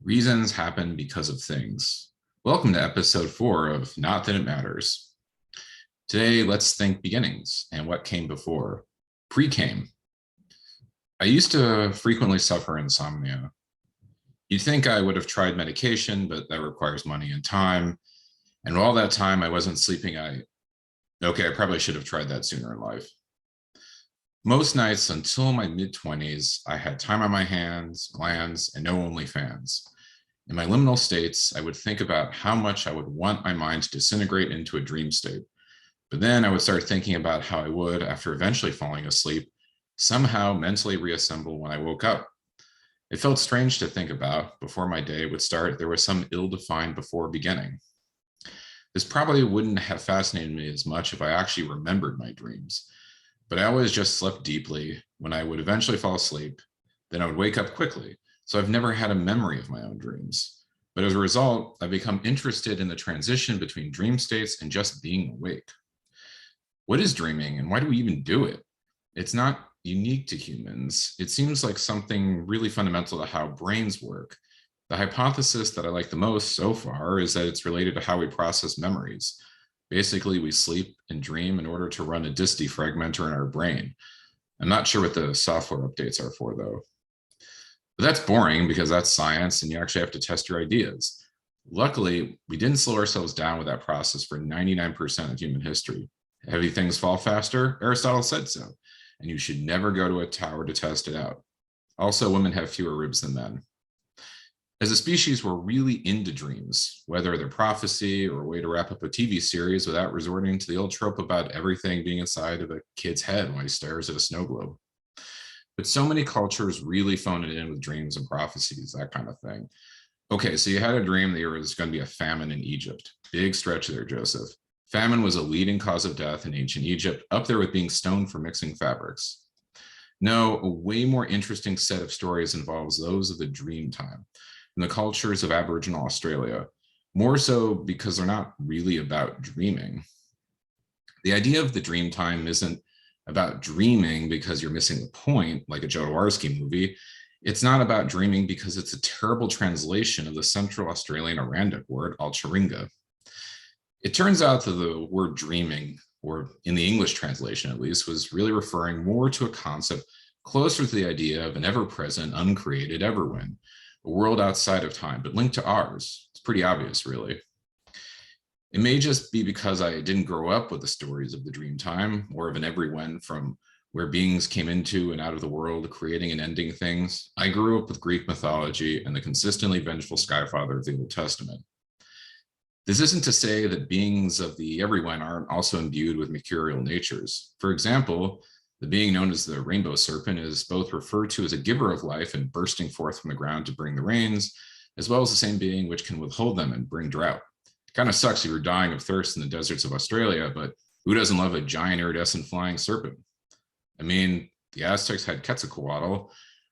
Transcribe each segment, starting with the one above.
Reasons happen because of things. Welcome to episode 4 of Not That It Matters. Today, let's think beginnings and what came before. Pre-came. I used to frequently suffer insomnia. You'd think I would have tried medication, but that requires money and time. And all that time I wasn't sleeping, I probably should have tried that sooner in life. Most nights until my mid-20s, I had time on my hands, glands, and no OnlyFans. In my liminal states, I would think about how much I would want my mind to disintegrate into a dream state. But then I would start thinking about how I would, after eventually falling asleep, somehow mentally reassemble when I woke up. It felt strange to think about. Before my day would start, there was some ill-defined before beginning. This probably wouldn't have fascinated me as much if I actually remembered my dreams. But I always just slept deeply. When I would eventually fall asleep, then I would wake up quickly. So I've never had a memory of my own dreams. But as a result, I've become interested in the transition between dream states and just being awake. What is dreaming and why do we even do it? It's not unique to humans. It seems like something really fundamental to how brains work. The hypothesis that I like the most so far is that it's related to how we process memories. Basically, we sleep and dream in order to run a disk defragmenter in our brain. I'm not sure what the software updates are for, though. But that's boring because that's science and you actually have to test your ideas. Luckily, we didn't slow ourselves down with that process for 99% of human history. Heavy things fall faster, Aristotle said so, and you should never go to a tower to test it out. Also, women have fewer ribs than men. As a species, we're really into dreams, whether they're prophecy or a way to wrap up a TV series without resorting to the old trope about everything being inside of a kid's head when he stares at a snow globe. But so many cultures really phone it in with dreams and prophecies, that kind of thing. Okay, so you had a dream that there was going to be a famine in Egypt. Big stretch there, Joseph. Famine was a leading cause of death in ancient Egypt, up there with being stoned for mixing fabrics. No, a way more interesting set of stories involves those of the dream time and the cultures of Aboriginal Australia, more so because they're not really about dreaming. The idea of the dream time isn't about dreaming because you're missing the point, like a Jodorowsky movie. It's not about dreaming because it's a terrible translation of the Central Australian Arandic word, alcharinga. It turns out that the word dreaming, or in the English translation at least, was really referring more to a concept closer to the idea of an ever-present, uncreated everwhen, a world outside of time, but linked to ours. It's pretty obvious, really. It may just be because I didn't grow up with the stories of the dream time or of an everywhen from where beings came into and out of the world, creating and ending things. I grew up with Greek mythology and the consistently vengeful Skyfather of the Old Testament. This isn't to say that beings of the everywhen aren't also imbued with mercurial natures. For example, the being known as the rainbow serpent is both referred to as a giver of life and bursting forth from the ground to bring the rains, as well as the same being which can withhold them and bring drought. Kind of sucks if you're dying of thirst in the deserts of Australia, but who doesn't love a giant iridescent flying serpent? I mean, the Aztecs had Quetzalcoatl,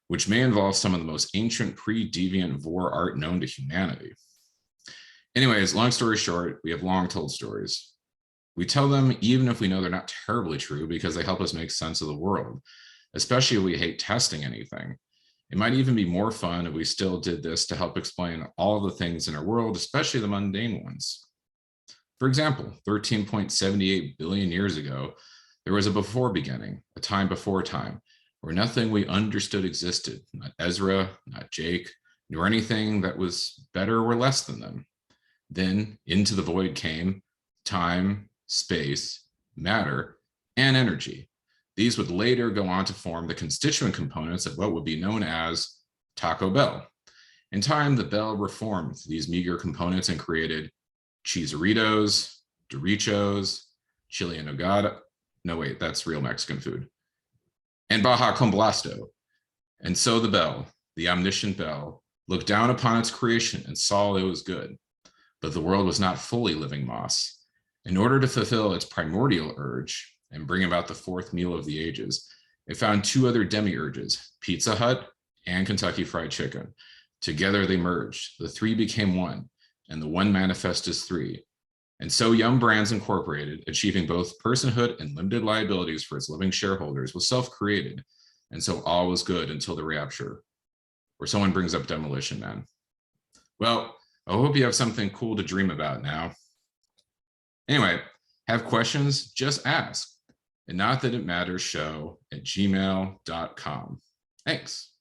which may involve some of the most ancient pre-deviant vor art known to humanity. Anyways, long story short, we have long told stories. We tell them even if we know they're not terribly true because they help us make sense of the world, especially if we hate testing anything. It might even be more fun if we still did this to help explain all the things in our world, especially the mundane ones. For example, 13.78 billion years ago, there was a before beginning, a time before time, where nothing we understood existed, not Ezra, not Jake, nor anything that was better or less than them. Then into the void came time, space, matter, and energy. These would later go on to form the constituent components of what would be known as Taco Bell. In time, the Bell reformed these meager components and created Cheezeritos, Doritos, Chili en Nogada. No, wait, that's real Mexican food. And Baja con Blasto. And so the Bell, the omniscient Bell, looked down upon its creation and saw it was good. But the world was not fully living moss. In order to fulfill its primordial urge and bring about the fourth meal of the ages, it found two other demiurges, Pizza Hut and Kentucky Fried Chicken. Together they merged. The three became one, and the one manifest as three. And so Yum Brands Incorporated, achieving both personhood and limited liabilities for its living shareholders, was self-created. And so all was good until the rapture, where someone brings up Demolition Man. Well, I hope you have something cool to dream about now. Anyway, have questions? Just ask. And not that it matters show at gmail.com. Thanks.